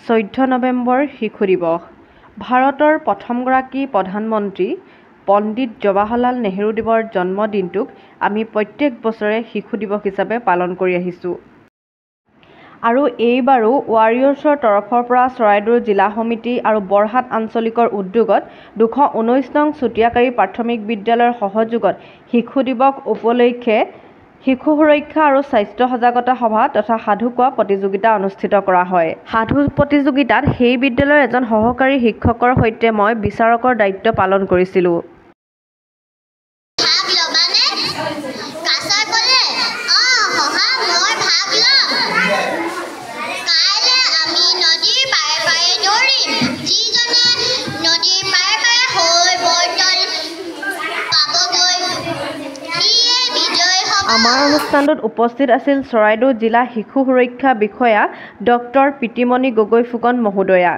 14 নৱেম্বৰ শিশু দিৱস। ভাৰতৰ প্ৰথমগৰাকী প্ৰধানমন্ত্ৰী পণ্ডিত জৱাহৰলাল নেহৰুদেৱৰ জন্মদিনটোক আমি প্ৰত্যেক বছৰে শিশু দিৱস হিচাপে পালন কৰি আহিছোঁ। আৰু এইবাৰো ৱাৰিয়ৰ্ছৰ তৰফৰ পৰা চৰাইদেউ জিলা সমিতি আৰু বৰহাট আঞ্চলিকৰ উদ্যোগত 219 নং চুতীয়াকাৰী প্ৰাথমিক বিদ্যালয়ৰ সহযোগত শিশু দিৱস উপলক্ষে শিশু সুৰক্ষা আৰু স্বাস্থ্য সজাগতা সভা তথা সাধু কোৱা প্ৰতিযোগিতা অনুষ্ঠিত কৰা হয়। সাধু প্ৰতিযোগিতাত সেই বিদ্যালয়ৰ এজন সহকাৰী শিক্ষকৰ সৈতে মই বিচাৰকৰ দায়িত্ব পালন কৰিছিলোঁ। আমাৰ অনুষ্ঠানটোত উপস্থিত আছিল চৰাইদেউ জিলা শিশু সুৰক্ষা বিষয়া ডক্টৰ প্ৰীতিমণি গগৈ ফুকন মহোদয়া।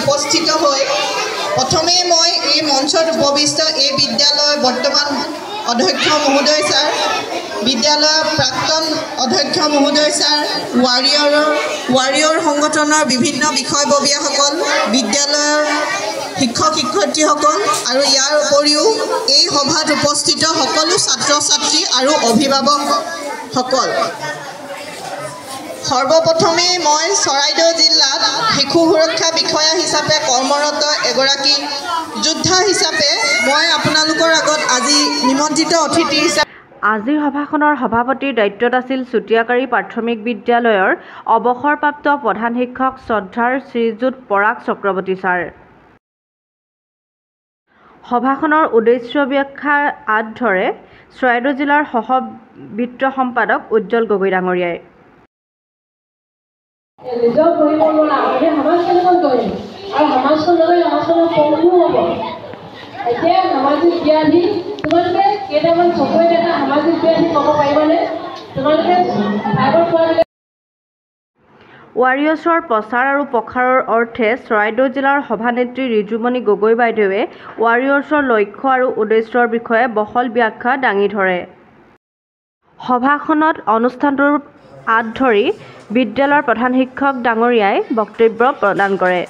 উপস্থিত হৈ প্ৰথমে মই এই মঞ্চত উপবিষ্ট এই বিদ্যালয়ৰ বৰ্তমান অধ্যক্ষ মহোদয় ছাৰ, বিদ্যালয়ৰ প্ৰাক্তন অধ্যক্ষ মহোদয় ছাৰ, ৱাৰিয়ৰ সংগঠনৰ বিভিন্ন বিষয়ববীয়াসকল, বিদ্যালয়ৰ শিক্ষক শিক্ষয়িত্ৰীসকল আৰু ইয়াৰ উপৰিও এই সভাত উপস্থিত সকলো ছাত্ৰ ছাত্ৰী আৰু অভিভাৱকসকল। সৰ্বপ্ৰথমে মই চৰাইদেউ জিলাত শিশু সুৰক্ষা বিষয়া হিচাপে কৰ্মৰত এগৰাকী যোদ্ধা হিচাপে মই আপোনালোকৰ আগত আজি নিমন্ত্ৰিত অতিথি হিচাপে আজিৰ সভাখনৰ সভাপতিৰ দায়িত্বত আছিল চুতীয়াকাৰী প্ৰাথমিক বিদ্যালয়ৰ অৱসৰপ্ৰাপ্ত প্ৰধান শিক্ষক শ্ৰদ্ধাৰ শ্ৰীযুত পৰাগ চক্ৰৱৰ্তী ছাৰ। সভাখনৰ উদ্দেশ্য ব্যাখ্যাৰ আঁত ধৰে চৰাইদেউ জিলাৰ সহ বিত্ত সম্পাদক উজ্জ্বল গগৈ ডাঙৰীয়াই। ৱাৰিয়ৰ্ছৰ প্ৰচাৰ আৰু প্ৰসাৰৰ অৰ্থে চৰাইদেউ জিলাৰ সভানেত্ৰী ৰিজুমণি গগৈ বাইদেৱে ৱাৰিয়ৰ্ছৰ লক্ষ্য আৰু উদ্দেশ্যৰ বিষয়ে বহল ব্যাখ্যা দাঙি ধৰে। সভাখনত অনুষ্ঠানটোৰ আঁত ধৰি বিদ্যালয়ৰ প্ৰধান শিক্ষক ডাঙৰীয়াই বক্তব্য প্ৰদান কৰে।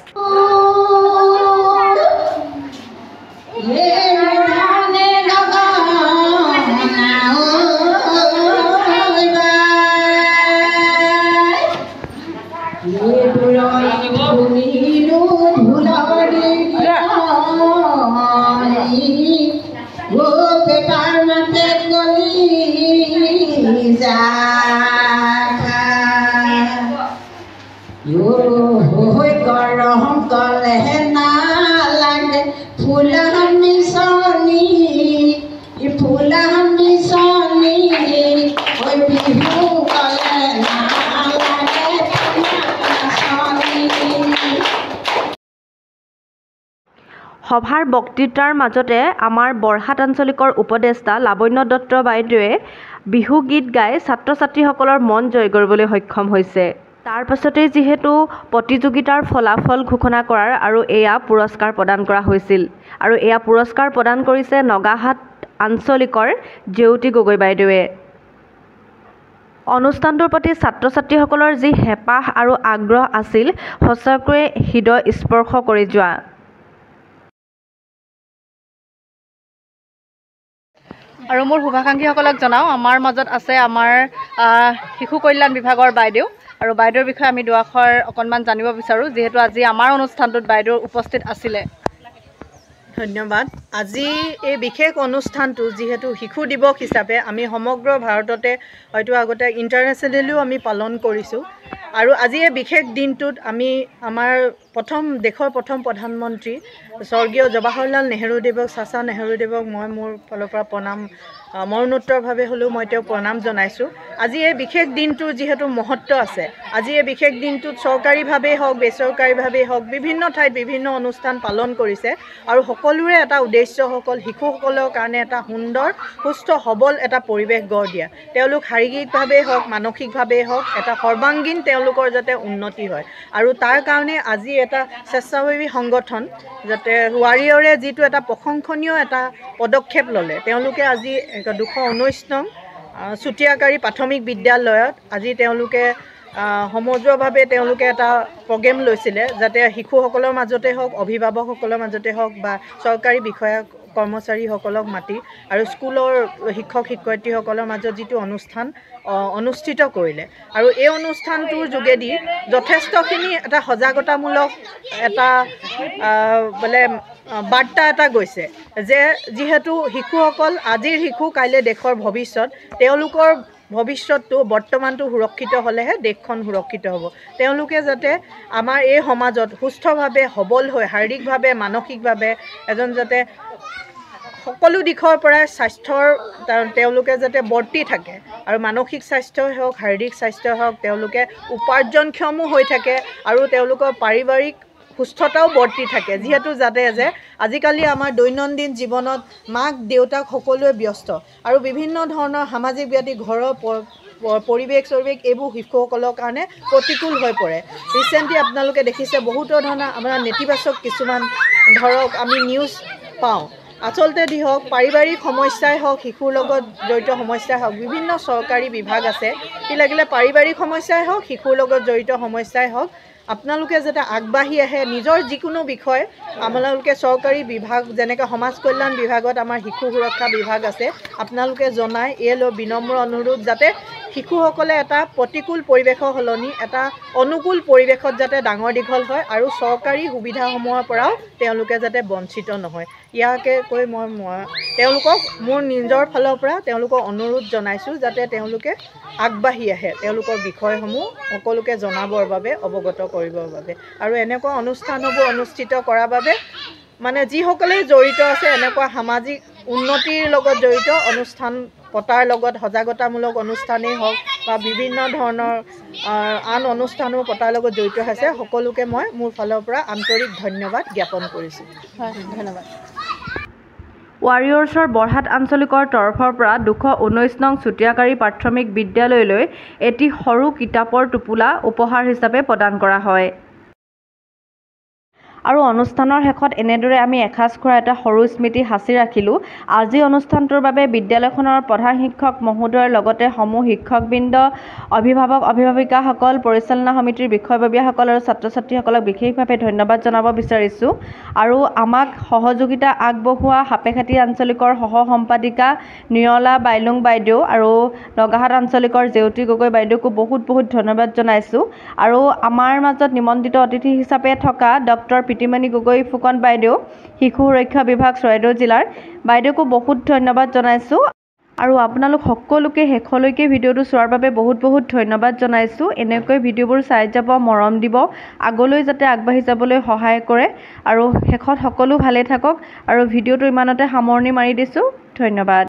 সভাৰ বক্তৃতাৰ মাজতে আমাৰ বৰহাট আঞ্চলিকৰ উপদেষ্টা লাৱণ্য দত্ত বাইদেৱে বিহু গীত গাই ছাত্ৰ ছাত্ৰীসকলৰ মন জয় কৰিবলৈ সক্ষম হৈছে। তাৰ পাছতেই যিহেতু প্ৰতিযোগিতাৰ ফলাফল ঘোষণা কৰাৰ আৰু এয়া পুৰস্কাৰ প্ৰদান কৰা হৈছিল আৰু এয়া পুৰস্কাৰ প্ৰদান কৰিছে নগাহাট আঞ্চলিকৰ জেউতি গগৈ বাইদেৱে। অনুষ্ঠানটোৰ প্ৰতি ছাত্ৰ ছাত্ৰীসকলৰ যি হেঁপাহ আৰু আগ্ৰহ আছিল সঁচাকৈয়ে হৃদয় স্পৰ্শ কৰি যোৱা। আৰু মোৰ শুভাকাংক্ষীসকলক জনাওঁ, আমাৰ মাজত আছে আমাৰ শিশু কল্যাণ বিভাগৰ বাইদেউ, আৰু বাইদেউৰ বিষয়ে আমি দুআষাৰ অকণমান জানিব বিচাৰোঁ, যিহেতু আজি আমাৰ অনুষ্ঠানটোত বাইদেউ উপস্থিত আছিলে। ধন্যবাদ। আজি এই বিশেষ অনুষ্ঠানটো যিহেতু শিশু দিৱস হিচাপে আমি সমগ্ৰ ভাৰততে হয়তো আগতে ইণ্টাৰনেশ্যনেলিও আমি পালন কৰিছোঁ, আৰু আজি এই বিশেষ দিনটোত আমি আমাৰ দেশৰ প্ৰথম প্ৰধানমন্ত্ৰী স্বৰ্গীয় জৱাহৰলাল নেহৰুদেৱক, চাচা নেহৰুদেৱক মই মোৰ ফালৰ পৰা মৰণোত্তৰভাৱে হ'লেও মই তেওঁক প্ৰণাম জনাইছোঁ। আজি এই বিশেষ দিনটোৰ যিহেতু মহত্ব আছে, আজি এই বিশেষ দিনটোত চৰকাৰীভাৱেই হওক বেচৰকাৰীভাৱেই হওক বিভিন্ন ঠাইত বিভিন্ন অনুষ্ঠান পালন কৰিছে, আৰু সকলোৰে এটা উদ্দেশ্য হ'ল শিশুসকলৰ কাৰণে এটা সুন্দৰ সুস্থ সবল এটা পৰিৱেশ গঢ় দিয়া। তেওঁলোক শাৰীৰিকভাৱেই হওক মানসিকভাৱেই হওক এটা সৰ্বাংগীন তেওঁলোকৰ যাতে উন্নতি হয়, আৰু তাৰ কাৰণে আজি এটা স্বেচ্ছাসেৱী সংগঠন যাতে ৱাৰিয়ৰে যিটো এটা প্ৰশংসনীয় এটা পদক্ষেপ ল'লে, তেওঁলোকে আজি 219 নং চুতীয়াকাৰী প্ৰাথমিক বিদ্যালয়ত আজি তেওঁলোকে সমগ্ৰভাৱে তেওঁলোকে এটা প্ৰগ্ৰেম লৈছিলে যাতে শিশুসকলৰ মাজতে হওক অভিভাৱকসকলৰ মাজতে হওক বা চৰকাৰী বিষয়া কৰ্মচাৰীসকলক মাতি আৰু স্কুলৰ শিক্ষক শিক্ষয়িত্ৰীসকলৰ মাজত যিটো অনুষ্ঠান অনুষ্ঠিত কৰিলে আৰু এই অনুষ্ঠানটোৰ যোগেদি যথেষ্টখিনি এটা সজাগতামূলক এটা বোলে বাৰ্তা এটা গৈছে যে যিহেতু শিশুসকল আজিৰ শিশু কাইলৈ দেশৰ ভৱিষ্যত তেওঁলোকৰ ভৱিষ্যতটো বৰ্তমানটো সুৰক্ষিত হ'লেহে দেশখন সুৰক্ষিত হ'ব তেওঁলোকে যাতে আমাৰ এই সমাজত সুস্থভাৱে সবল হৈ শাৰীৰিকভাৱে মানসিকভাৱে এজন যাতে সকলো দিশৰ পৰাই স্বাস্থ্যৰ তেওঁলোকে যাতে বৰ্তি থাকে আৰু মানসিক স্বাস্থ্যই হওক শাৰীৰিক স্বাস্থ্যই হওক তেওঁলোকে উপাৰ্জনক্ষমো হৈ থাকে আৰু তেওঁলোকৰ পাৰিবাৰিক সুস্থতাও বৰ্তি থাকে যিহেতু যাতে যে আজিকালি আমাৰ দৈনন্দিন জীৱনত মাক দেউতাক সকলোৱে ব্যস্ত আৰু বিভিন্ন ধৰণৰ সামাজিক ব্যাধি ঘৰৰ পৰিৱেশ এইবোৰ শিশুসকলৰ কাৰণে প্ৰতিকূল হৈ পৰে ৰিচেণ্টলি আপোনালোকে দেখিছে বহুতো ধৰণৰ আমাৰ নেতিবাচক কিছুমান ধৰক আমি নিউজ পাওঁ আচলতে যি হওক পাৰিবাৰিক সমস্যাই হওক শিশুৰ লগত জড়িত সমস্যাই হওক বিভিন্ন চৰকাৰী বিভাগ আছে কি লাগিলে পাৰিবাৰিক সমস্যাই হওক শিশুৰ লগত জড়িত সমস্যাই হওক আপোনালোকে যাতে আগবাঢ়ি আহে নিজৰ যিকোনো বিষয় আপোনালোকে চৰকাৰী বিভাগ যেনেকৈ সমাজ কল্যাণ বিভাগত আমাৰ শিশু সুৰক্ষা বিভাগ আছে আপোনালোকে জনাই এলৈ বিনম্ৰ অনুৰোধ যাতে শিশুসকলে এটা প্ৰতিকূল পৰিৱেশৰ সলনি এটা অনুকূল পৰিৱেশত যাতে ডাঙৰ দীঘল হয় আৰু চৰকাৰী সুবিধাসমূহৰ পৰাও তেওঁলোকে যাতে বঞ্চিত নহয় ইয়াকে কৈ মই তেওঁলোকক মোৰ নিজৰ ফালৰ পৰা তেওঁলোকক অনুৰোধ জনাইছোঁ যাতে তেওঁলোকে আগবাঢ়ি আহে তেওঁলোকৰ বিষয়সমূহ সকলোকে জনাবৰ বাবে অৱগত কৰিবৰ বাবে আৰু এনেকুৱা অনুষ্ঠানসমূহ অনুষ্ঠিত কৰাৰ বাবে মানে যিসকলেই জড়িত আছে এনেকুৱা সামাজিক উন্নতিৰ লগত জড়িত অনুষ্ঠান পতাৰ লগত সজাগতামূলক অনুষ্ঠানেই হওক বা বিভিন্ন ধৰণৰ আন অনুষ্ঠানো পতাৰ লগত জড়িত আছে সকলোকে মই মোৰ ফালৰ পৰা আন্তৰিক ধন্যবাদ জ্ঞাপন কৰিছোঁ হয় ধন্যবাদ ৱাৰিয়ৰ্ছৰ বৰহাট আঞ্চলিকৰ তৰফৰ পৰা 219 নং চুতীয়াকাৰী প্ৰাথমিক বিদ্যালয়লৈ এটি সৰু কিতাপৰ টোপোলা উপহাৰ হিচাপে প্ৰদান কৰা হয় আৰু অনুষ্ঠানৰ শেষত এনেদৰে আমি এসাঁজ খোৱাৰ এটা সৰু স্মৃতি সাঁচি ৰাখিলোঁ আজি অনুষ্ঠানটোৰ বাবে বিদ্যালয়খনৰ প্ৰধান শিক্ষক মহোদয়ৰ লগতে সমূহ শিক্ষকবৃন্দ অভিভাৱক অভিভাৱিকাসকল পৰিচালনা সমিতিৰ বিষয়ববীয়াসকল আৰু ছাত্ৰ ছাত্ৰীসকলক বিশেষভাৱে ধন্যবাদ জনাব বিচাৰিছোঁ আৰু আমাক সহযোগিতা আগবঢ়োৱা সাপেখাতী আঞ্চলিকৰ সহ সম্পাদিকা নিয়লা বাইলুং বাইদেউ আৰু নগাহাট আঞ্চলিকৰ জেউতি গগৈ বাইদেউকো বহুত বহুত ধন্যবাদ জনাইছোঁ আৰু আমাৰ মাজত নিমন্ত্ৰিত অতিথি হিচাপে থকা ডক্টৰ পিতিমণি গগৈ ফুকন বাইদেউ শিশু সুৰক্ষা বিভাগ চৰাইদেউ জিলাৰ বাইদেউকো বহুত ধন্যবাদ জনাইছোঁ আৰু আপোনালোক সকলোকে শেষলৈকে ভিডিঅ'টো চোৱাৰ বাবে বহুত বহুত ধন্যবাদ জনাইছোঁ এনেকৈ ভিডিঅ'বোৰ চাই যাব মৰম দিব আগলৈ যাতে আগবাঢ়ি যাবলৈ সহায় কৰে আৰু শেষত সকলো ভালে থাকক আৰু ভিডিঅ'টো ইমানতে সামৰণি মাৰি দিছোঁ ধন্যবাদ